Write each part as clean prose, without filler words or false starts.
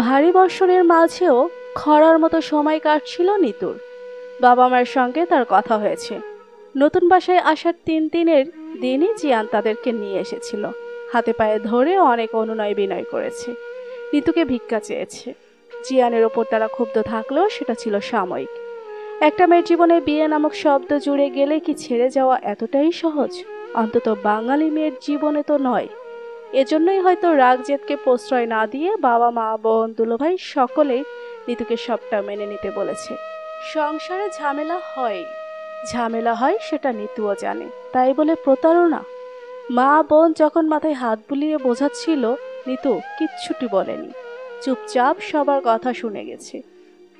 ভারী বর্ষণের মাঝেও খরার মতো সময় কাটছিল নিতুর। বাবা মায়ের সঙ্গে তার কথা হয়েছে। নতুন বাসায় আসার 3 দিনের দিনই জিয়ান তাদেরকে নিয়ে এসেছিল। হাতে পায়ে ধরে অনেক অনুনয় বিনয় করেছে, নিতুকে ভিক্ষা চেয়েছে। জিয়ানের ওপর তারা ক্ষুব্ধ থাকলেও সেটা ছিল সাময়িক। একটা মেয়ের জীবনে বিয়ে নামক শব্দ জুড়ে গেলে কি ছেড়ে যাওয়া এতটাই সহজ? অন্তত বাঙালি মেয়ের জীবনে তো নয়। এজন্যই হয়তো রাগ জেদকে প্রশ্রয় না দিয়ে বাবা মা বোন দুলোভাই সকলেই নিতুকে সবটা মেনে নিতে বলেছে। সংসারে ঝামেলা হয় সেটা নিতুও জানে, তাই বলে প্রতারণা? মা বোন যখন মাথায় হাত বুলিয়ে বোঝাচ্ছিল, নিতু কিচ্ছুটি বলেনি। চুপচাপ সবার কথা শুনে গেছে।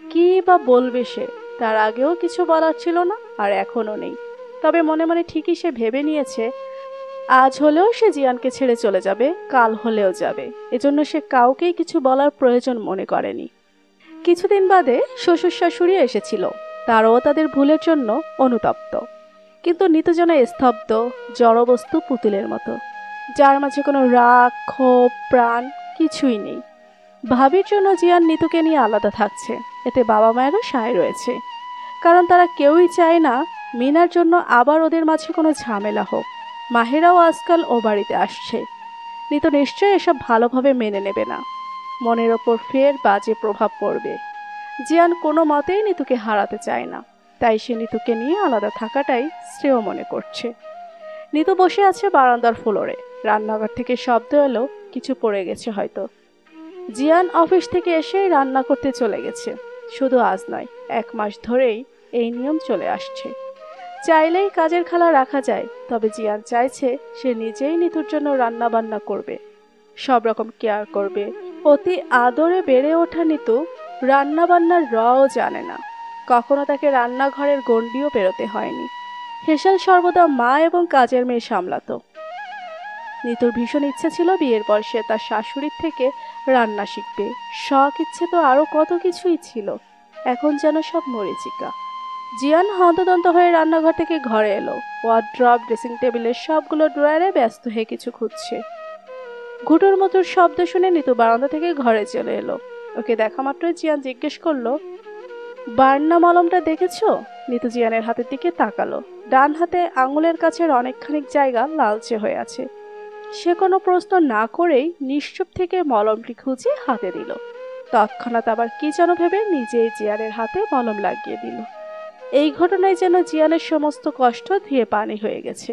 কি বা বলবে সে? তার আগেও কিছু বলার ছিল না, আর এখনো নেই। তবে মনে মনে ঠিকই সে ভেবে নিয়েছে, আজ হলেও সে জিয়ানকে ছেড়ে চলে যাবে, কাল হলেও যাবে। এজন্য সে কাউকেই কিছু বলার প্রয়োজন মনে করেনি। কিছুদিন বাদে শ্বশুর শাশুড়ি এসেছিল। তারাও তাদের ভুলের জন্য অনুতপ্ত, কিন্তু নিতু যেন স্তব্ধ, জড়বস্তু পুতুলের মতো, যার মাঝে কোনো রাগ ক্ষোভ প্রাণ কিছুই নেই। ভাবির জন্য জিয়ান নিতুকে নিয়ে আলাদা থাকছে, এতে বাবা মায়েরও সায় রয়েছে। কারণ তারা কেউই চায় না মিনার জন্য আবার ওদের মাঝে কোনো ঝামেলা হোক। মাহেরাও আজকাল ও বাড়িতে আসছে। নিতু নিশ্চয়ই এসব ভালোভাবে মেনে নেবে না। মনের ওপর ফের বাজে প্রভাব পড়বে। জিয়ান কোনো মতেই নিতুকে হারাতে চায় না, তাই সে নিতুকে নিয়ে আলাদা থাকাটাই শ্রেয় মনে করছে। নিতু বসে আছে বারান্দার ফ্লোরে। রান্নাঘর থেকে শব্দ এলো, কিছু পড়ে গেছে হয়তো। জিয়ান অফিস থেকে এসেই রান্না করতে চলে গেছে। শুধু আজ নয়, 1 মাস ধরেই এই নিয়ম চলে আসছে। চাইলেই কাজের খালা রাখা যায়, তবে জিয়ান চাইছে সে নিজেই নিতুর জন্য রান্না বান্না করবে, সব রকম কেয়ার করবে। অতি আদরে বেড়ে ওঠা নিতু রান্না বান্নার রও জানে না। কখনো তাকে রান্নাঘরের গণ্ডিও পেরোতে হয়নি। হেসাল সর্বদা মা এবং কাজের মেয়ে সামলাতো। নিতুর ভীষণ ইচ্ছে ছিল বিয়ের পর সে তার শাশুড়ির থেকে রান্না শিখবে। শখ ইচ্ছে তো আরো কত কিছুই ছিল, এখন যেন সব মরীচিকা। জিয়ান হন্তদন্ত হয়ে রান্নাঘর থেকে ঘরে এলো। ওয়ার্ড্রব ড্রেসিং টেবিলের সবগুলো ড্রয়ারে ব্যস্ত হয়ে কিছু খুঁজছে। ঘুটুর মতুর শব্দ শুনে নিতু বারান্দা থেকে ঘরে চলে এলো। ওকে দেখা মাত্রই জিয়ান জিজ্ঞেস করলো, বার্না মলমটা দেখেছো? নিতু জিয়ানের হাতের দিকে তাকালো। ডান হাতে আঙুলের কাছের অনেকখানি জায়গা লালচে হয়ে আছে। সে কোনো প্রশ্ন না করেই নিশ্চুপ থেকে মলমটি খুঁজে হাতে দিল। তৎক্ষণাৎ আবার কি যেন ভেবে নিজেই জিয়ানের হাতে মলম লাগিয়ে দিল। এই ঘটনায় যেন জিয়ানের সমস্ত কষ্ট ধুয়ে পানি হয়ে গেছে।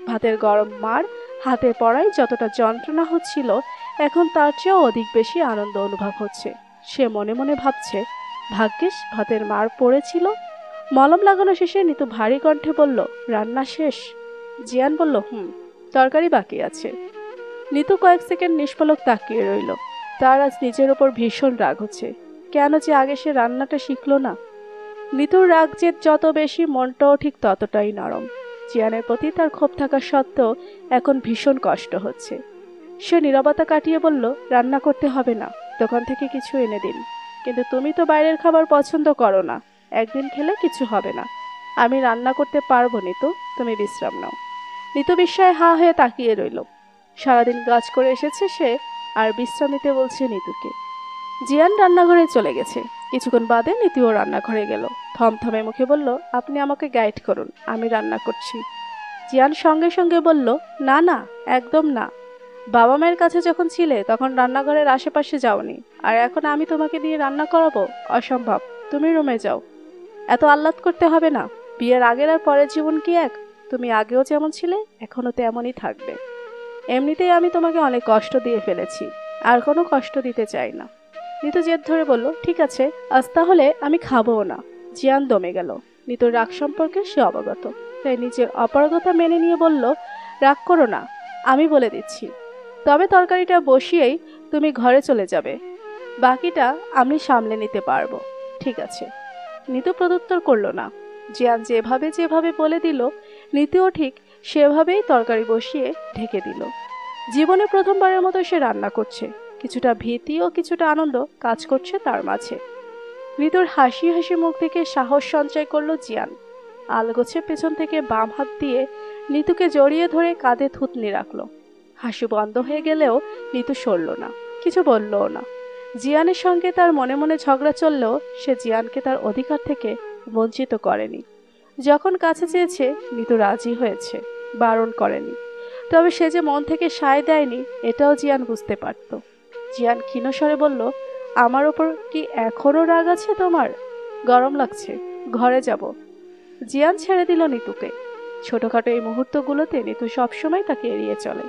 ভাতের গরম মার হাতে পড়ায় যতটা যন্ত্রণা হচ্ছিল, এখন তার চেয়েও অধিক বেশি আনন্দ অনুভব হচ্ছে। সে মনে মনে ভাবছে, ভাগ্যিস ভাতের মার পড়েছিল। মলম লাগানো শেষে নিতু ভারী কণ্ঠে বলল, রান্না শেষ? জিয়ান বলল, তরকারি বাকি আছে। নিতু কয়েক সেকেন্ড নিষ্পলক তাকিয়ে রইল। তার আজ নিজের ওপর ভীষণ রাগ হচ্ছে। কেন যে আগে সে রান্নাটা শিখলো না? নিতুর রাগ জেদ যত বেশি, মনটাও ঠিক ততটাই নরম। জিয়ানের প্রতি তার ক্ষোভ থাকা সত্ত্বেও এখন ভীষণ কষ্ট হচ্ছে। সে নীরবতা কাটিয়ে বলল, রান্না করতে হবে না, দোকান থেকে কিছু এনে দিন। কিন্তু তুমি তো বাইরের খাবার পছন্দ করো না, একদিন খেলে কিছু হবে না। আমি রান্না করতে পারবো নিতু, তুমি বিশ্রাম নাও। নিতু বিস্ময়ে হাঁ হয়ে তাকিয়ে রইল। সারাদিন কাজ করে এসেছে সে, আর বিশ্রাম নিতে বলছে নিতুকে। জিয়ান রান্নাঘরে চলে গেছে। কিছুক্ষণ বাদে নিতুও রান্নাঘরে গেল। থমথমে মুখে বলল, আপনি আমাকে গাইড করুন, আমি রান্না করছি। জিয়ান সঙ্গে সঙ্গে বলল, না না, একদম না। বাবা মায়ের কাছে যখন ছিলে তখন রান্নাঘরের আশেপাশে যাওনি, আর এখন আমি তোমাকে দিয়ে রান্না করাবো? অসম্ভব, তুমি রুমে যাও। এত আহ্লাদ করতে হবে না। বিয়ের আগের আর পরের জীবন কি এক? তুমি আগেও যেমন ছিলে এখনো তেমনই থাকবে। এমনিতেই আমি তোমাকে অনেক কষ্ট দিয়ে ফেলেছি, আর কোনো কষ্ট দিতে চাই না। নিতু জেদ ধরে বলল, ঠিক আছে, আজ তাহলে আমি খাবো না। জিয়ান দমে গেল। নিতুর রাগ সম্পর্কে সে অবগত, তাই নিজের অপারগতা মেনে নিয়ে বলল, রাগ করো না, আমি বলে দিচ্ছি। তবে তরকারিটা বসিয়েই তুমি ঘরে চলে যাবে, বাকিটা আমি সামলে নিতে পারবো। ঠিক আছে। নিতু প্রত্যুত্তর করল না। জিয়ান যেভাবে যেভাবে বলে দিল, নিতুও ঠিক সেভাবেই তরকারি বসিয়ে ঢেকে দিল। জীবনে প্রথমবারের মতো সে রান্না করছে। কিছুটা ভীতি ও কিছুটা আনন্দ কাজ করছে তার মাঝে। নিতুর হাসি হাসি মুখ থেকে সাহস সঞ্চয় করলো জিয়ান। আলগোছে পেছন থেকে বাম হাত দিয়ে নিতুকে জড়িয়ে ধরে কাঁধে থুতনি রাখলো। হাসি বন্ধ হয়ে গেলেও নিতু সরল না, কিছু বললও না। জিয়ানের সঙ্গে তার মনে মনে ঝগড়া চললেও সে জিয়ানকে তার অধিকার থেকে বঞ্চিত করেনি। যখন কাছে চেয়েছে নিতু রাজি হয়েছে, বারণ করেনি। তবে সে যে মন থেকে সায় দেয়নি এটাও জিয়ান বুঝতে পারত। জিয়ান ক্ষীণ স্বরে বলল, আমার ওপর কি এখনো রাগ আছে তোমার? গরম লাগছে, ঘরে যাব। জিয়ান ছেড়ে দিল নিতুকে। ছোটখাটো এই মুহূর্তগুলোতে নিতু সবসময় তাকে এড়িয়ে চলে।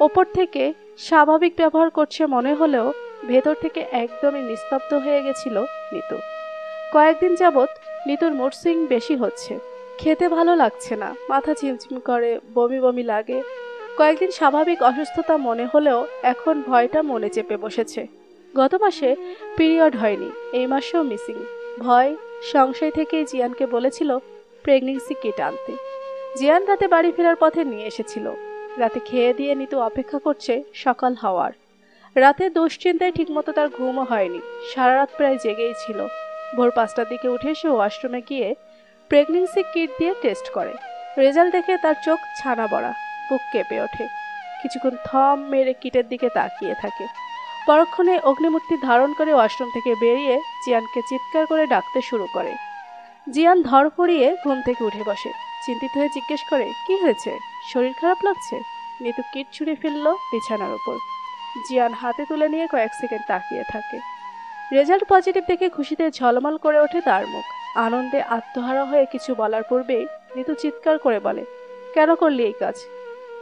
ওপর থেকে স্বাভাবিক ব্যবহার করছে মনে হলেও ভেতর থেকে একদমই নিস্তব্ধ হয়ে গেছিল নিতু। কয়েকদিন যাবৎ নিতুর মুড সুইং বেশি হচ্ছে। খেতে ভালো লাগছে না, মাথা ঝিমঝিম করে, বমি বমি লাগে। কয়েকদিন স্বাভাবিক অসুস্থতা মনে হলেও এখন ভয়টা মনে চেপে বসেছে। গত মাসে পিরিয়ড হয়নি, এই মাসেও মিসিং। ভয়, সংশয় থেকেই জিয়ানকে বলেছিল প্রেগন্যান্সি কিট আনতে। জিয়ান রাতে বাড়ি ফেরার পথে নিয়ে এসেছিল। রাতে খেয়ে দিয়ে নিতু অপেক্ষা করছে সকাল হওয়ার। রাতে দুশ্চিন্তায় ঠিকমতো তার ঘুমও হয়নি, সারা রাত প্রায় জেগেই ছিল। ভোর 5টার দিকে উঠে সে ওয়াশরুমে গিয়ে প্রেগন্যান্সি কিট দিয়ে টেস্ট করে। রেজাল্ট দেখে তার চোখ ছানা বড়া, বুক কেঁপে ওঠে। কিছুক্ষণ থম মেরে কিটের দিকে তাকিয়ে থাকে। পরক্ষণে অগ্নিমূর্তি ধারণ করে ওয়াশরুম থেকে বেরিয়ে জিয়ানকে চিৎকার করে ডাকতে শুরু করে। জিয়ান ধরফড়িয়ে ঘুম থেকে উঠে বসে। চিন্তিত হয়ে জিজ্ঞেস করে, কি হয়েছে? শরীর খারাপ লাগছে? নিতু কিট ছুঁড়ে ফেলল বিছানার উপর। জিয়ান হাতে তুলে নিয়ে কয়েক সেকেন্ড তাকিয়ে থাকে। রেজাল্ট পজিটিভ দেখে খুশিতে ঝলমল করে ওঠে তার মুখ। আনন্দে আত্মহারা হয়ে কিছু বলার পূর্বেই নিতু চিৎকার করে বলে, কেন করলি এই কাজ?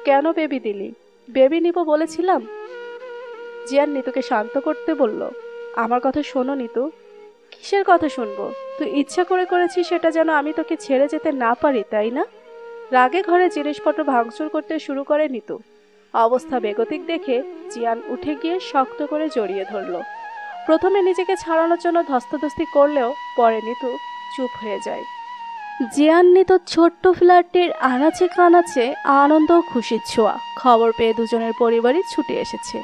কেন বেবি দিলি? বেবি নিব বলেছিলাম। জিয়ান নিতুকে শান্ত করতে বলল, আমার কথা শোনো নিতু। কিসের কথা শুনবো? তুই ইচ্ছা করে করেছিস সেটা যেন আমি তোকে ছেড়ে যেতে না পারি, তাই না? রাগে ঘরে জিনিসপত্র ভাঙচুর করতে শুরু করে নিতু। অবস্থা বেগতিক দেখে জিয়ান উঠে গিয়ে শক্ত করে জড়িয়ে ধরল। প্রথমে নিজেকে ছাড়ানোর জন্য ধস্তাধস্তি করলেও পরে নিতু চুপ হয়ে যায়। জিয়ান নিতুর ছোট্ট ফ্ল্যাটটির আনাচে কানাচে আনন্দ ও খুশির ছোঁয়া। খবর পেয়ে দুজনের পরিবারই ছুটে এসেছে।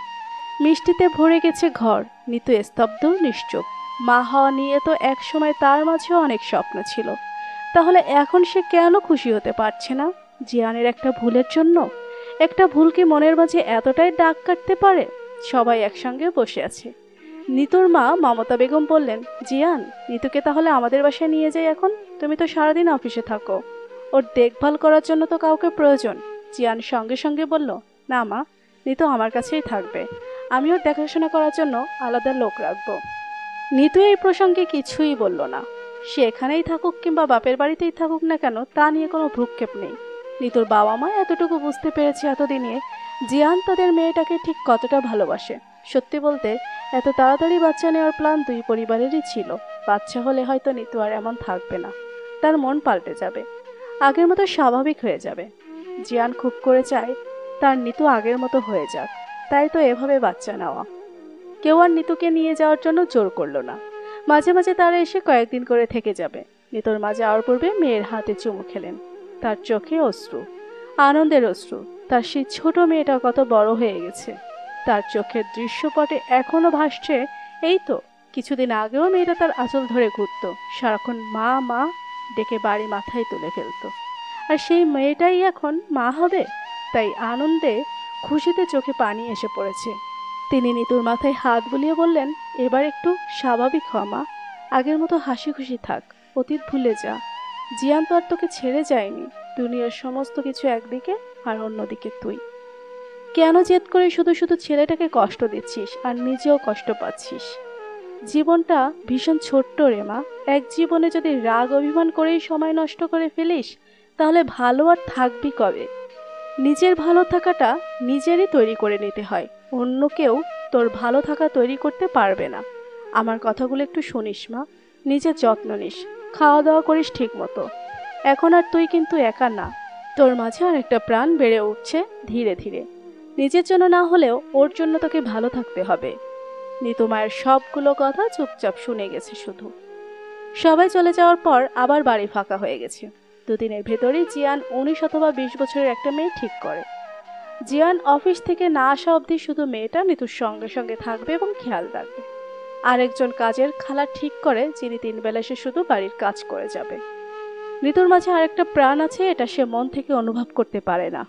মিষ্টিতে ভরে গেছে ঘর। নিতু স্তব্ধ, নিশ্চুপ। মা হওয়া নিয়ে তো একসময় তার মাঝেও অনেক স্বপ্ন ছিল। তাহলে এখন সে কেন খুশি হতে পারছে না? জিয়ানের একটা ভুলের জন্য? একটা ভুল কি মনের মাঝে এতটাই দাগ কাটতে পারে? সবাই একসঙ্গে বসে আছে। নিতুর মা মমতা বেগম বললেন, জিয়ান, নিতুকে তাহলে আমাদের বাসায় নিয়ে যাই এখন। তুমি তো সারাদিন অফিসে থাকো, ওর দেখভাল করার জন্য তো কাউকে প্রয়োজন। জিয়ান সঙ্গে সঙ্গে বলল, না মা, নিতু আমার কাছেই থাকবে। আমি ওর দেখাশোনা করার জন্য আলাদা লোক রাখবো। নিতু এই প্রসঙ্গে কিছুই বলল না। সে এখানেই থাকুক কিংবা বাপের বাড়িতেই থাকুক না কেন, তা নিয়ে কোনো ভ্রুক্ষেপ নেই। নিতুর বাবা মা এতটুকু বুঝতে পেরেছে এতদিনে জিয়ান তাদের মেয়েটাকে ঠিক কতটা ভালোবাসে। সত্যি বলতে এত তাড়াতাড়ি বাচ্চা নেওয়ার প্ল্যান দুই পরিবারেরই ছিল। বাচ্চা হলে হয়তো নিতু আর এমন থাকবে না, তার মন পাল্টে যাবে, আগের মতো স্বাভাবিক হয়ে যাবে। জিয়ান খুব করে চায় তার নিতু আগের মতো হয়ে যাক, তাই তো এভাবে বাচ্চা নেওয়া। কেউ আর নিতুকে নিয়ে যাওয়ার জন্য জোর করলো না। মাঝে মাঝে তারা এসে কয়েকদিন করে থেকে যাবে। নিতুর মা যাওয়ার পূর্বে মেয়ের হাতে চুমু খেলেন। তার চোখে অশ্রু, আনন্দের অশ্রু। তার সেই ছোট মেয়েটা কত বড় হয়ে গেছে। তার চোখের দৃশ্যপটে এখনো ভাসছে, এই তো কিছুদিন আগেও মেয়েটা তার আঁচল ধরে ঘুরত, সারাক্ষণ মা মা ডেকে বাড়ি মাথায় তুলে ফেলত। আর সেই মেয়েটাই এখন মা হবে। তাই আনন্দে খুশিতে চোখে পানি এসে পড়েছে। তিনি নিতুর মাথায় হাত বুলিয়ে বললেন, এবার একটু স্বাভাবিক হ মা, আগের মতো হাসি খুশি থাক, অতীত ভুলে যা। জিয়ান তো আর তোকে ছেড়ে যায়নি। দুনিয়ার সমস্ত কিছু একদিকে আর অন্যদিকে তুই। কেন জেদ করে শুধু শুধু ছেলেটাকে কষ্ট দিচ্ছিস আর নিজেও কষ্ট পাচ্ছিস? জীবনটা ভীষণ ছোট্ট রে মা। এক জীবনে যদি রাগ অভিমান করেই সময় নষ্ট করে ফেলিস, তাহলে ভালো আর থাকবি কবে? নিজের ভালো থাকাটা নিজেরই তৈরি করে নিতে হয়, অন্য কেউ তোর ভালো থাকা তৈরি করতে পারবে না। আমার কথাগুলো একটু শুনিস মা, নিজের যত্ন নিস, খাওয়া দাওয়া করিস ঠিক মতো। এখন আর তুই কিন্তু একা না, তোর মাঝে আর একটা প্রাণ বেড়ে উঠছে ধীরে ধীরে। নিজের জন্য না হলেও ওর জন্য তোকে ভালো থাকতে হবে। নিতু মায়ের সবগুলো কথা চুপচাপ শুনে গেছে শুধু। সবাই চলে যাওয়ার পর আবার বাড়ি ফাঁকা হয়ে গেছে। দুদিনের ভেতরেই জিয়ান 19 অথবা 20 বছরের একটা মেয়ে ঠিক করে। জিয়ান অফিস থেকে না আসা অবধি শুধু মেয়েটা নিতুর সঙ্গে সঙ্গে থাকবে এবং খেয়াল রাখবে। আরেকজন কাজের খালা ঠিক করে, যিনি 3 বেলা সে শুধু বাড়ির কাজ করে যাবে। নিতুর মাঝে আরেকটা প্রাণ আছে, এটা সে মন থেকে অনুভব করতে পারে না।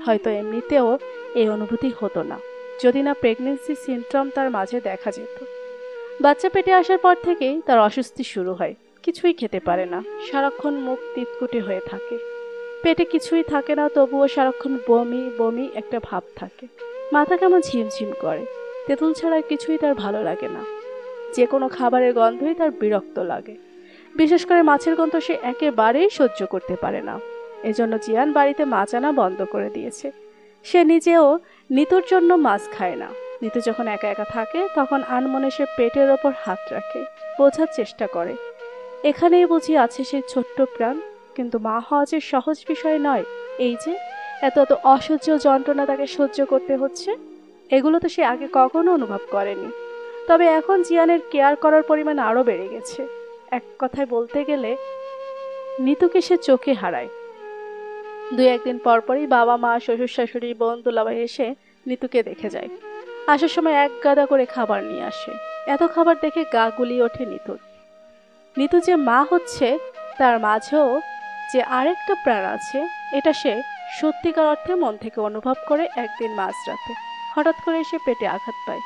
হয়তো এমনিতেও এই অনুভূতি হতো না, যদি না প্রেগন্যান্সি সিনড্রোম তার মাঝে দেখা যেত। বাচ্চা পেটে আসার পর থেকেই তার অস্বস্তি শুরু হয়। কিছুই খেতে পারে না, সারাক্ষণ মুখ তিতকুটে হয়ে থাকে। পেটে কিছুই থাকে না, তবুও সারাক্ষণ বমি বমি একটা ভাব থাকে। মাথা কেমন ঝিমঝিম করে। তেঁতুল ছাড়া কিছুই তার ভালো লাগে না। যে কোনো খাবারের গন্ধই তার বিরক্ত লাগে। বিশেষ করে মাছের গন্ধ সে একেবারেই সহ্য করতে পারে না। এজন্য জিয়ান বাড়িতে মাছ আনা বন্ধ করে দিয়েছে। সে নিজেও নিতুর জন্য মাছ খায় না। নিতু যখন একা একা থাকে তখন আনমনে সে পেটের ওপর হাত রাখে, বোঝার চেষ্টা করে। এখানেই বুঝি আছে সেই ছোট্ট প্রাণ। কিন্তু মা হওয়া যে সহজ বিষয় নয়। এই যে এত এত অসহ্য যন্ত্রণা তাকে সহ্য করতে হচ্ছে, এগুলো তো সে আগে কখনো অনুভব করেনি। তবে এখন জিয়ানের কেয়ার করার পরিমাণ আরো বেড়ে গেছে। এক কথায় বলতে গেলে নিতুকে সে চোখে হারায়। দুই একদিন পরপরই বাবা মা শ্বশুর শাশুড়ি বোন দুলাভাই এসে নিতুকে দেখে যায়। আসার সময় এক গাদা করে খাবার নিয়ে আসে। এত খাবার দেখে গা গুলিয়ে ওঠে নিতুর। নিতু যে মা হচ্ছে, তার মাঝেও যে আরেকটা প্রাণ আছে, এটা সে সত্যিকার অর্থে মন থেকে অনুভব করে। একদিন মাঝরাতে হঠাৎ করে সে পেটে আঘাত পায়।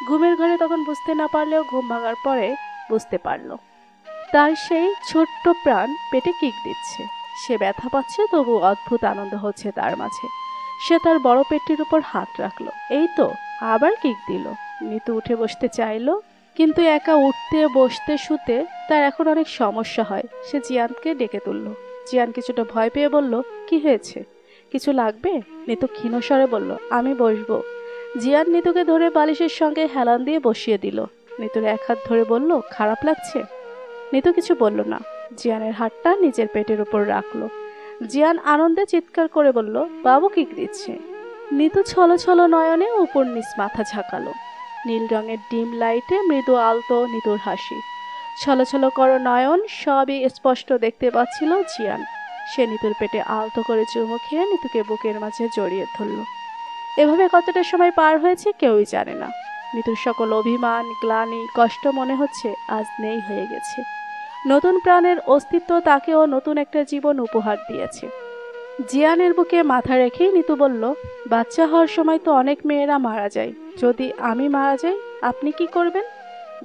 ঘুমের ঘরে তখন বুঝতে না পারলেও ঘুম ভাঙার পরে বুঝতে পারল তার সেই ছোট্ট প্রাণ পেটে কিক দিচ্ছে। সে ব্যথা পাচ্ছে, তবু অদ্ভুত আনন্দ হচ্ছে তার মাঝে। সে তার বড় পেটটির উপর হাত রাখলো। এই তো আবার কিক দিল। নিতু উঠে বসতে চাইলো, কিন্তু একা উঠতে বসতে শুতে তার এখন অনেক সমস্যা হয়। সে জিয়ানকে ডেকে তুলল। জিয়ান কিছুটা ভয় পেয়ে বলল, কি হয়েছে, কিছু লাগবে? নিতু ক্ষীণ স্বরে বলল, আমি বসবো। জিয়ান নিতুকে ধরে বালিশের সঙ্গে হেলান দিয়ে বসিয়ে দিল। নিতুর এক হাত ধরে বলল, খারাপ লাগছে? নিতু কিছু বলল না। জিয়ানের হাতটা নিজের পেটের উপর রাখলো। জিয়ান আনন্দে চিৎকার করে বলল, বাবু কিক দিচ্ছে। নিতু ছলো ছলো নয়নে উপর নিচ মাথা ঝাঁকালো। নীল রঙের ডিম লাইটে মৃদু আলতো নিতুর হাসি, ছলো ছলো করো নয়ন, সবই স্পষ্ট দেখতে পাচ্ছিল জিয়ান। সে নিতুর পেটে আলতো করে চুমু খেয়ে নিতুকে বুকের মাঝে জড়িয়ে ধরল। এভাবে কতটা সময় পার হয়েছে কেউই জানে না। নিতুর সকল অভিমান গ্লানি কষ্ট মনে হচ্ছে আজ নেই হয়ে গেছে। নতুন প্রাণের অস্তিত্ব তাকেও নতুন একটা জীবন উপহার দিয়েছে। জিয়ানের বুকে মাথা রেখেই নিতু বলল, বাচ্চা হওয়ার সময় তো অনেক মেয়েরা মারা যায়, যদি আমি মারা যাই আপনি কি করবেন?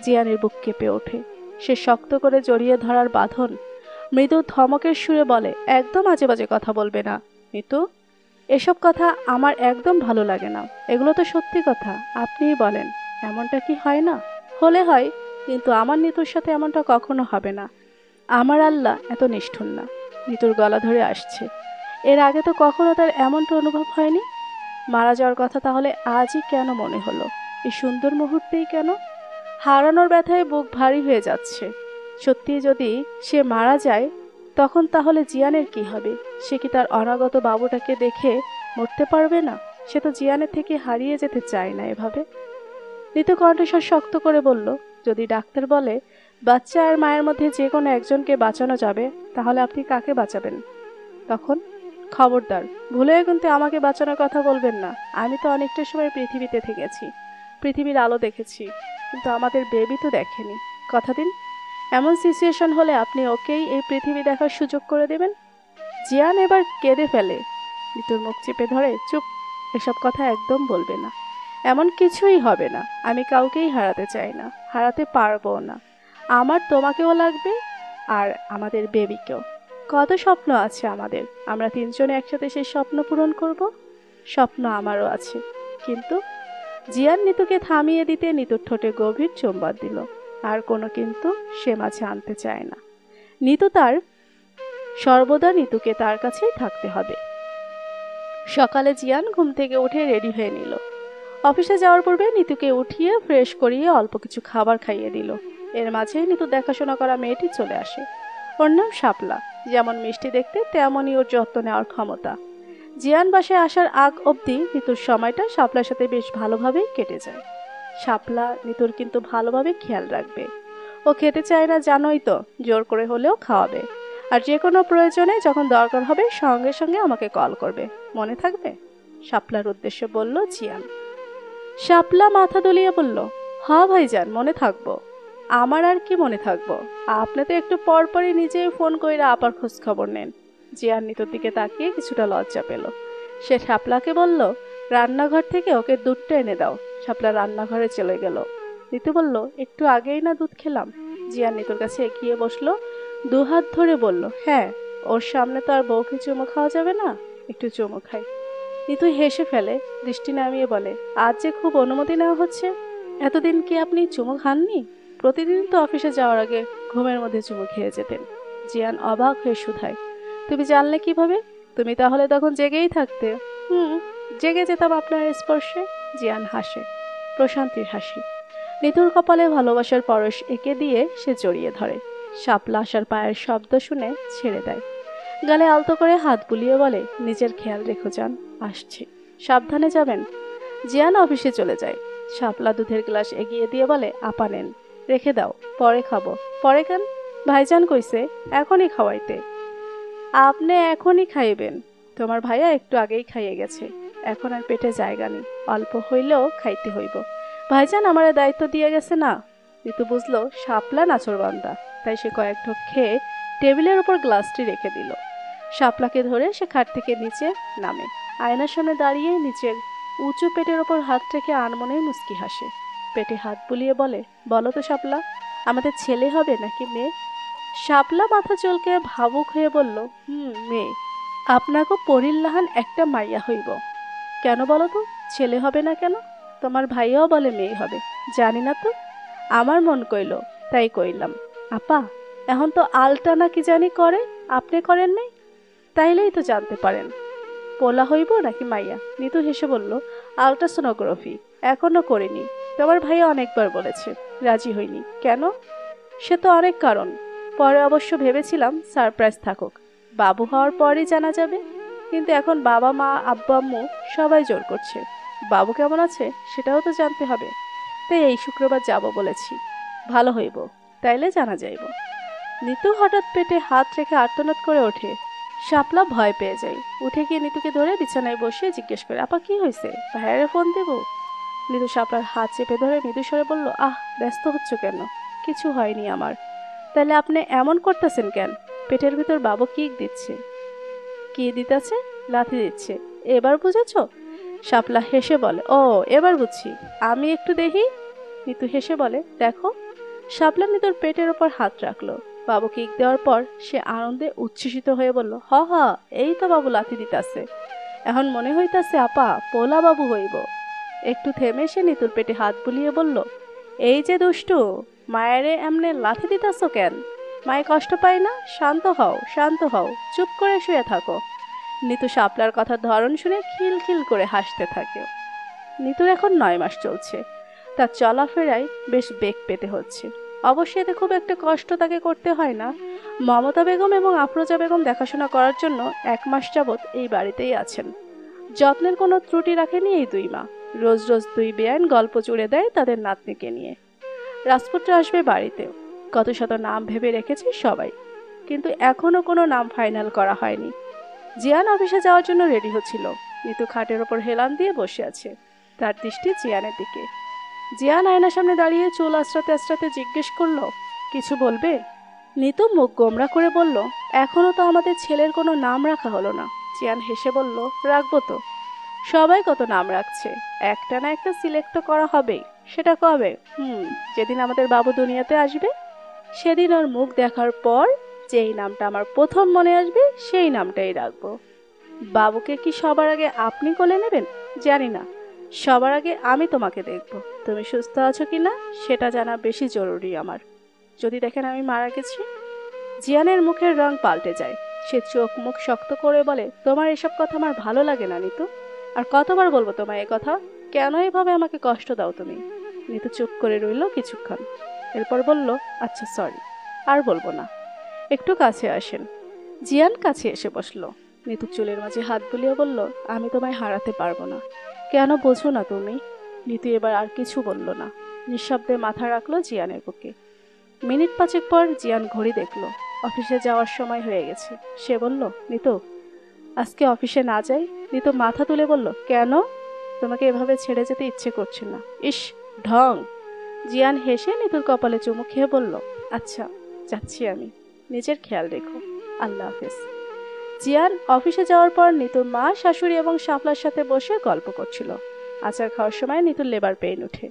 জিয়ানের বুক কেঁপে ওঠে। সে শক্ত করে জড়িয়ে ধরার বাঁধন। মৃদু ধমকের সুরে বলে, একদম আজে বাজে কথা বলবে না নিতু। এসব কথা আমার একদম ভালো লাগে না। এগুলো তো সত্যি কথা, আপনিই বলেন, এমনটা কি হয় না? হলে হয়, কিন্তু আমার নিতুর সাথে এমনটা কখনো হবে না। আমার আল্লাহ এত নিষ্ঠুর না। নিতুর গলা ধরে আসছে। এর আগে তো কখনো তার এমনটা অনুভব হয়নি। মারা যাওয়ার কথা তাহলে আজই কেন মনে হলো? এই সুন্দর মুহূর্তেই কেন? হারানোর ব্যথায় বুক ভারী হয়ে যাচ্ছে। সত্যি যদি সে মারা যায়, তখন তাহলে জিয়ানের কি হবে? সে কি তার অনাগত বাবুটাকে দেখে মরতে পারবে না? সে তো জিয়ানের থেকে হারিয়ে যেতে চায় না এভাবে। নিতু কণ্ঠস্বর শক্ত করে বলল, যদি ডাক্তার বলে বাচ্চা আর মায়ের মধ্যে যে কোনো একজনকে বাঁচানো যাবে, তাহলে আপনি কাকে বাঁচাবেন তখন? খবরদার, ভুলেও কিন্তু আমাকে বাঁচানোর কথা বলবেন না। আমি তো অনেকটা সময় পৃথিবীতে থেকেছি, পৃথিবীর আলো দেখেছি, কিন্তু আমাদের বেবি তো দেখেনি। কথা দিন, এমন সিচুয়েশন হলে আপনি ওকেই এই পৃথিবী দেখার সুযোগ করে দেবেন। জিয়ান এবার কেঁদে ফেলে। নিতুর মুখ চেপে ধরে, চুপ, এসব কথা একদম বলবে না। এমন কিছুই হবে না। আমি কাউকেই হারাতে চাই না, হারাতে পারবো না। আমার তোমাকেও লাগবে, আর আমাদের বেবিকেও। কত স্বপ্ন আছে আমাদের, আমরা তিনজনে একসাথে সেই স্বপ্ন পূরণ করব। স্বপ্ন আমারও আছে, কিন্তু। জিয়ান নিতুকে থামিয়ে দিতে নিতুর ঠোঁটে গভীর চুম্বন দিল। আর কোনো কিন্তু সে মাঝে আনতে চায় না। নিতু তার সর্বদা নিতুকে তার কাছেই থাকতে হবে। সকালে জিয়ান ঘুম থেকে উঠে রেডি হয়ে নিল। অফিসে যাওয়ার পূর্বে নিতুকে উঠিয়ে ফ্রেশ করিয়ে অল্প কিছু খাবার খাইয়ে দিল। এর মাঝে নিতু দেখাশোনা করা মেয়েটি চলে আসে। ওর নাম শাপলা। যেমন মিষ্টি দেখতে, তেমনই ওর যত্ন নেওয়ার ক্ষমতা। জিয়ান বাসায় আসার আগ অবধি নিতুর সময়টা শাপলার সাথে বেশ ভালোভাবেই কেটে যায়। শাপলা নিতুর কিন্তু ভালোভাবে খেয়াল রাখবে। ও খেতে চায় না জানোই তো, জোর করে হলেও খাওয়াবে। আর যে কোনো প্রয়োজনে যখন দরকার হবে সঙ্গে সঙ্গে আমাকে কল করবে, মনে থাকবে? শাপলার উদ্দেশ্যে বলল জিয়ান। শাপলা মাথা দুলিয়ে বলল, হ্যাঁ ভাইজান, মনে থাকবো। আমার আর কি মনে থাকবো, আপনি তো একটু পর পরই নিজেই ফোন কইরা আপার খোঁজ খবর নেন। জিয়ান নিতুর দিকে তাকিয়ে কিছুটা লজ্জা পেল। সে শাপলাকে বলল, রান্নাঘর থেকে ওকে দুধটা এনে দাও। শাপলা রান্নাঘরে চলে গেল। নিতু বলল, একটু আগেই না দুধ খেলাম। জিয়ান নিতুর কাছে এগিয়ে বসলো, দুহাত ধরে বলল, হ্যাঁ, ওর সামনে তো আর বউকে চুমু খাওয়া যাবে না, একটু চুমু খাই। নিতু হেসে ফেলে, দৃষ্টি নামিয়ে বলে, আজ যে খুব অনুমতি নেওয়া হচ্ছে। এতদিন কি আপনি চুমু খাননি? প্রতিদিন তো অফিসে যাওয়ার আগে ঘুমের মধ্যে চুমু খেয়ে যেতেন। জিয়ান অবাক হয়ে শুধায়, তুমি জানলে কিভাবে? তুমি তাহলে তখন জেগেই থাকতে। হুম, জেগে যেতাম আপনার স্পর্শে। জিয়ান হাসে, প্রশান্তির হাসি। নিতুর কপালে ভালোবাসার পরশ এঁকে দিয়ে সে জড়িয়ে ধরে। শাপলা আসার পায়ের শব্দ শুনে ছেড়ে দেয়। গালে আলতো করে হাত বুলিয়ে বলে, নিজের খেয়াল রেখো যান, আসছি, সাবধানে যাবেন। জিয়ান অফিসে চলে যায়। শাপলা দুধের গ্লাস এগিয়ে দিয়ে বলে, আপা নেন, রেখে দাও, পরে খাবো। পরে কেন? ভাইজান কইছে এখনই খাওয়াইতে। আপনি এখনই খাইবেন? তোমার ভাইয়া একটু আগেই খাইয়ে গেছে, এখন আর পেটে জায়গা নেই, অল্প হইলেও খাইতে হইব। ভাইজান আমার দায়িত্ব দিয়ে গেছে না। ঋতু বুঝলো শাপলা নাচরবান্দা, তাই সে কয়েক ঢোক খেয়ে টেবিলের উপর গ্লাসটি রেখে দিল। শাপলাকে ধরে সে খাট থেকে নিচে নামে, আয়নার সামনে দাঁড়িয়ে নিচের উঁচু পেটের ওপর হাত রেখে আনমনে মুচকি হাসে। পেটে হাত বুলিয়ে বলে, বলো তো শাপলা, আমাদের ছেলে হবে নাকি মেয়ে? শাপলা মাথা চুলকে ভাবুক হয়ে বলল, মেয়ে। আপনাকে পরিল্লাহান একটা মাইয়া হইব। কেন বলো তো, ছেলে হবে না কেন? তোমার ভাইয়াও বলে মেয়ে হবে, জানি না তো, আমার মন কইল তাই কইলাম। আপা, এখন তো আলটা না কি জানি করে, আপনি করেন নাই? তাইলেই তো জানতে পারেন পোলা হইব নাকি মাইয়া। নিতু হেসে বলল, আলট্রাসোনোগ্রাফি এখনো করিনি। তোমার ভাইয়া অনেকবার বলেছে, রাজি হইনি। কেন? সে তো অনেক কারণ। পরে অবশ্য ভেবেছিলাম সারপ্রাইজ থাকুক, বাবু হওয়ার পরই জানা যাবে। কিন্তু এখন বাবা মা আব্বু আম্মু সবাই জোর করছে, বাবু কেমন আছে সেটাও তো জানতে হবে। তাই এই শুক্রবার যাব বলেছি, ভালো হইব, তাইলে জানা যাইব। নিতু হঠাৎ পেটে হাত রেখে আর্তনাদ করে ওঠে। শাপলা ভয় পেয়ে যায়, উঠে গিয়ে নিতুকে ধরে বিছানায় বসিয়ে জিজ্ঞেস করে, আপা কি হয়েছে, ভাইয়ারে ফোন দেব? নিতু শাপলার হাত চেপে ধরে মৃদু স্বরে বলল, আহ, ব্যস্ত হচ্ছ কেন? কিছু হয়নি আমার। তাহলে আপনি এমন করতেছেন কেন? পেটের ভিতর বাবু কিক দিচ্ছে। কি দিতেছে? লাথি দিচ্ছে। এবার বুঝেছ? শাপলা হেসে বলে, ও এবার বুঝছি, আমি একটু দেখি। নিতু হেসে বলে, দেখো। শাপলা নিতুর পেটের ওপর হাত রাখলো। বাবু কিক দেওয়ার পর সে আনন্দে উচ্ছ্বসিত হয়ে বলল, হ হ, এই তো বাবু লাথি দিতাছে। এখন মনে হইতাছে আপা পোলা বাবু হইব। একটু থেমে সে নিতুর পেটে হাত বুলিয়ে বলল, এই যে দুষ্টু, মায়েরে এমনে লাথি দিতাছ কেন? মায়ে কষ্ট পায় না? শান্ত হও, শান্ত হও, চুপ করে শুয়ে থাকো। নিতু শাপলার কথার ধরন শুনে খিলখিল করে হাসতে থাকে। নিতুর এখন 9 মাস চলছে। তার চলাফেরায় বেশ বেগ পেতে হচ্ছে। অবশ্যই এতে খুব একটা কষ্ট তাকে করতে হয় না। মমতা বেগম এবং আফরোজা বেগম দেখাশোনা করার জন্য 1 মাস যাবৎ এই বাড়িতেই আছেন। যত্নের কোনো ত্রুটি রাখেনি এই 2 মা। রোজ রোজ 2 বেয়াইন গল্প জুড়ে দেয় তাদের নাতনিকে নিয়ে। রাজপুত্র আসবে বাড়িতে, কত শত নাম ভেবে রেখেছে সবাই, কিন্তু এখনো কোনো নাম ফাইনাল করা হয়নি। জিয়ান অফিসে যাওয়ার জন্য রেডি হচ্ছিল। নিতু খাটের ওপর হেলান দিয়ে বসে আছে, তার দৃষ্টি জিয়ানের দিকে। জিয়ান আয়নার সামনে দাঁড়িয়ে চুল আঁচড়াতে আঁচড়াতে জিজ্ঞেস করলো, কিছু বলবে? নিতু মুখ গোমরা করে বলল, এখনো তো আমাদের ছেলের কোনো নাম রাখা হলো না। জিয়ান হেসে বলল, রাখবো তো, সবাই কত নাম রাখছে, একটা না একটা সিলেক্ট করা হবেই। সেটা কবে? যেদিন আমাদের বাবু দুনিয়াতে আসবে, সেদিন ওর মুখ দেখার পর যেই নামটা আমার প্রথম মনে আসবে সেই নামটাই রাখবো। বাবুকে কি সবার আগে আপনি কোলে নেবেন? জানি না, সবার আগে আমি তোমাকে দেখব। তুমি সুস্থ আছো কিনা সেটা জানা বেশি জরুরি আমার। যদি দেখেন আমি মারা গেছি। জিয়ানের মুখের রং পাল্টে যায়। সে চোখ মুখ শক্ত করে বলে, তোমার এসব কথা আমার ভালো লাগে না নিতু। আর কতবার বলবো তোমায় এ কথা? কেন এভাবে আমাকে কষ্ট দাও তুমি? নিতু চুপ করে রইল কিছুক্ষণ, এরপর বলল, আচ্ছা সরি, আর বলবো না। একটু কাছে আসেন। জিয়ান কাছে এসে বসলো। নিতু চুলের মাঝে হাত বুলিয়ে বলল, আমি তোমায় হারাতে পারবো না। কেন বোঝো না তুমি? নিতু এবার আর কিছু বলল না, নিঃশব্দে মাথা রাখলো জিয়ানের বুকে। মিনিট 5 পর জিয়ান ঘড়ি দেখলো, অফিসে যাওয়ার সময় হয়ে গেছে। সে বলল, নিতু আজকে অফিসে না যাই? নিতু মাথা তুলে বলল, কেন? তোমাকে এভাবে ছেড়ে যেতে ইচ্ছে করছে না। ইস, ঢং। জিয়ান হেসে নিতুর কপালে চুমু খেয়ে বলল, আচ্ছা যাচ্ছি আমি, নিজের খেয়াল রেখো, আল্লাহ হাফেজ। জিয়ান অফিসে যাওয়ার পর নিতুর মা, শাশুড়ি এবং শাপলার সাথে বসে গল্প করছিল। আচার খাওয়ার সময় নিতুর লেবার পেইন ওঠে।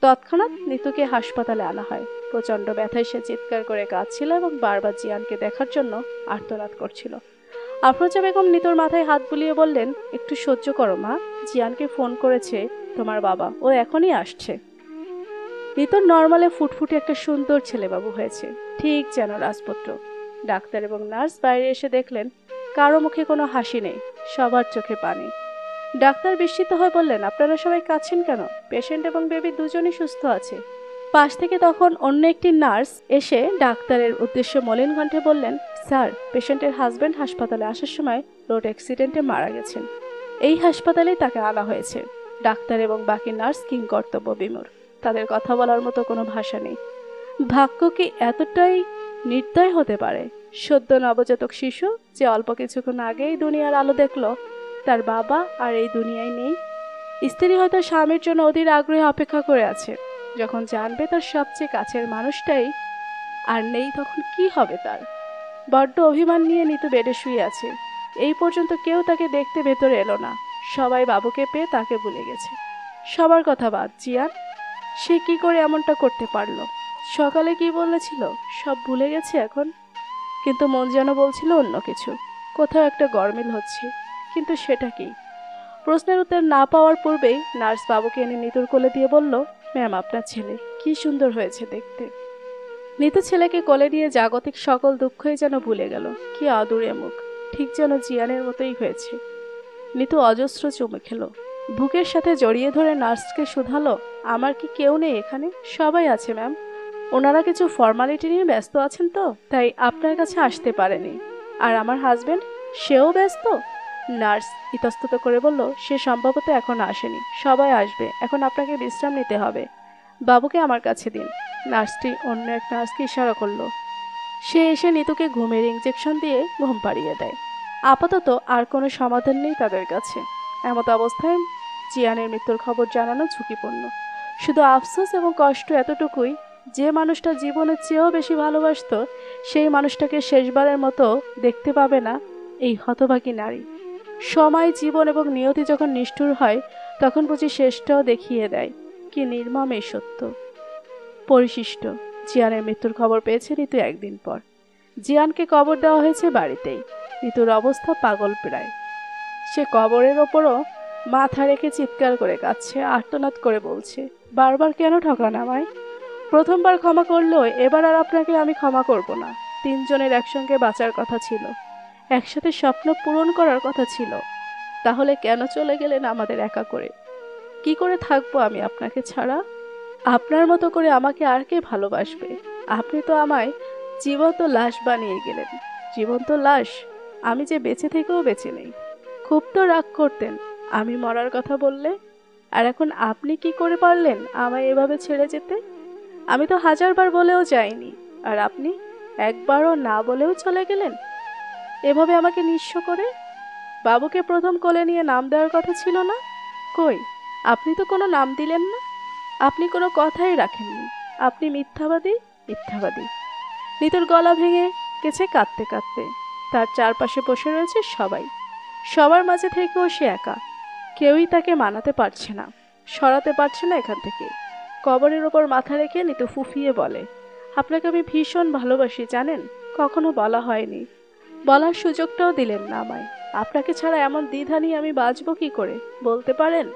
তৎক্ষণাৎ নিতুকে হাসপাতালে আনা হয়। প্রচন্ড ব্যথায় সে চিৎকার করে কাঁদছিল এবং বারবার জিয়ানকে দেখার জন্য আর্তনাদ করছিল। আফরোজা বেগম নিতুর মাথায় হাত বুলিয়ে বললেন, একটু সহ্য করো মা, জিয়ানকে ফোন করেছে তোমার বাবা, ও এখনই আসছে। নিতুর নর্মালে ফুটফুটে একটা সুন্দর ছেলেবাবু হয়েছে, ঠিক যেন রাজপুত্র। ডাক্তার এবং নার্স বাইরে এসে দেখলেন কারো মুখে কোনো হাসি নেই, সবার চোখে পানি। ডাক্তার বিস্মিত হয়ে বললেন, আপনারা সবাই কাঁদছেন কেন? পেশেন্ট এবং বেবি দুজনই সুস্থ আছে। পাশ থেকে তখন অন্য একটি নার্স এসে ডাক্তারের উদ্দেশ্যে মলিন কণ্ঠে বললেন, স্যার, পেশেন্টের হাজবেন্ড হাসপাতালে আসার সময় রোড অ্যাক্সিডেন্টে মারা গেছেন। এই হাসপাতালেই তাকে আনা হয়েছে। ডাক্তার এবং বাকি নার্স কিংকর্তব্য বিমূঢ়, তাদের কথা বলার মতো কোনো ভাষা নেই। ভাগ্য কি এতটাই নির্দয় হতে পারে? সদ্য নবজাতক শিশু যে অল্প কিছুক্ষণ আগেই দুনিয়ার আলো দেখলো, তার বাবা আর এই দুনিয়ায় নেই। স্ত্রী হয়তো স্বামীর জন্য অধীর আগ্রহে অপেক্ষা করে আছে, যখন জানবে তার সবচেয়ে কাছের মানুষটাই আর নেই, তখন কি হবে তার? বড্ড অভিমান নিয়ে নিতু বেডে শুয়ে আছে। এই পর্যন্ত কেউ তাকে দেখতে ভেতরে এলো না। সবাই বাবুকে পেয়ে তাকে ভুলে গেছে। সবার কথা বাদ, জিয়ান, সে কি করে এমনটা করতে পারলো? সকালে কি বলেছিল সব ভুলে গেছে এখন, কিন্তু মন যেন বলছিল অন্য কিছু। কোথাও একটা গরমিল হচ্ছে, কিন্তু সেটা কি? প্রশ্নের উত্তর না পাওয়ার পূর্বেই নার্স বাবুকে এনে নিতুর কোলে দিয়ে বলল, ম্যাম, আপনার ছেলে কি সুন্দর হয়েছে দেখতে। নিতু ছেলেকে কোলে দিয়ে জাগতিক সকল দুঃখই যেন ভুলে গেল। কি আদুরে মুখ, ঠিক যেন জিয়ানের মতোই হয়েছে। নিতু অজস্র চুমু খেলো, বুকের সাথে জড়িয়ে ধরে নার্সকে শুধালো, আমার কি কেউ নেই এখানে? সবাই আছে ম্যাম, ওনারা কিছু ফর্মালিটি নিয়ে ব্যস্ত আছেন তো তাই আপনার কাছে আসতে পারেনি। আর আমার হাজবেন্ড, সেও ব্যস্ত। নার্স ইতস্তত করে বলল, সে সম্ভবত এখন আসেনি, সবাই আসবে, এখন আপনাকে বিশ্রাম নিতে হবে। বাবুকে আমার কাছে দিন। নার্সটি অন্য এক নার্সকে ইশারা করলো। সে এসে নিতুকে ঘুমের ইঞ্জেকশন দিয়ে ঘুম পাড়িয়ে দেয়। আপাতত আর কোনো সমাধান নেই তাদের কাছে। এমত অবস্থায় জিয়ানের মৃত্যুর খবর জানানো ঝুঁকিপূর্ণ। শুধু আফসোস এবং কষ্ট এতটুকুই, যে মানুষটা জীবনের চেয়েও বেশি ভালোবাসত, সেই মানুষটাকে শেষবারের মতো দেখতে পাবে না এই হতভাগী নারী। সময়, জীবন এবং নিয়তি যখন নিষ্ঠুর হয়, তখন বুঝি শেষটাও দেখিয়ে দেয়। কি নির্মম এই সত্য। পরিশিষ্ট জিয়ানের মৃত্যুর খবর পেয়েছে ঋতু একদিন পর। জিয়ানকে কবর দেওয়া হয়েছে বাড়িতেই। ঋতুর অবস্থা পাগল প্রায়। সে কবরের ওপরও মাথা রেখে চিৎকার করে কাঁদছে, আর্তনাদ করে বলছে, বারবার কেন ঠকান আমায়? প্রথমবার ক্ষমা করলেও এবার আর আপনাকে আমি ক্ষমা করব না। তিনজনের একসঙ্গে বাঁচার কথা ছিল, একসাথে স্বপ্ন পূরণ করার কথা ছিল। তাহলে কেন চলে গেলেন আমাদের একা করে? কি করে থাকবো আমি আপনাকে ছাড়া? আপনার মতো করে আমাকে আর কে ভালোবাসবে? আপনি তো আমায় জীবন্ত লাশ বানিয়ে গেলেন। জীবন্ত লাশ, আমি যে বেঁচে থেকেও বেঁচে নেই। খুব তো রাগ করতেন আমি মরার কথা বললে, আর এখন আপনি কি করে পারলেন আমায় এভাবে ছেড়ে যেতে? আমি তো হাজারবার বলেও যাইনি, আর আপনি একবারও না বলেও চলে গেলেন এভাবে আমাকে নিঃস্ব করে। বাবুকে প্রথম কোলে নিয়ে নাম দেওয়ার কথা ছিল না? কই, আপনি তো কোনো নাম দিলেন না, আপনি কোনো কথাই রাখেননি। আপনি মিথ্যাবাদী, মিথ্যাবাদী। নিতুর গলা ভেঙে গেছে কাঁদতে কাঁদতে। তার চারপাশে বসে রয়েছে সবাই। সবার মাঝে থেকেও সে একা। কেউই তাকে মানাতে পারছে না, সরাতে পারছে না এখান থেকে। কবরের ওপর মাথা রেখে নিতু ফুফিয়ে বলে, আপনাকে আমি ভীষণ ভালোবাসি জানেন, কখনো বলা হয়নি, বলার সুযোগটাও দিলেন না আমায়। আপনাকে ছাড়া এমন দ্বিধা নিয়ে আমি বাঁচবো কি করে বলতে পারেন?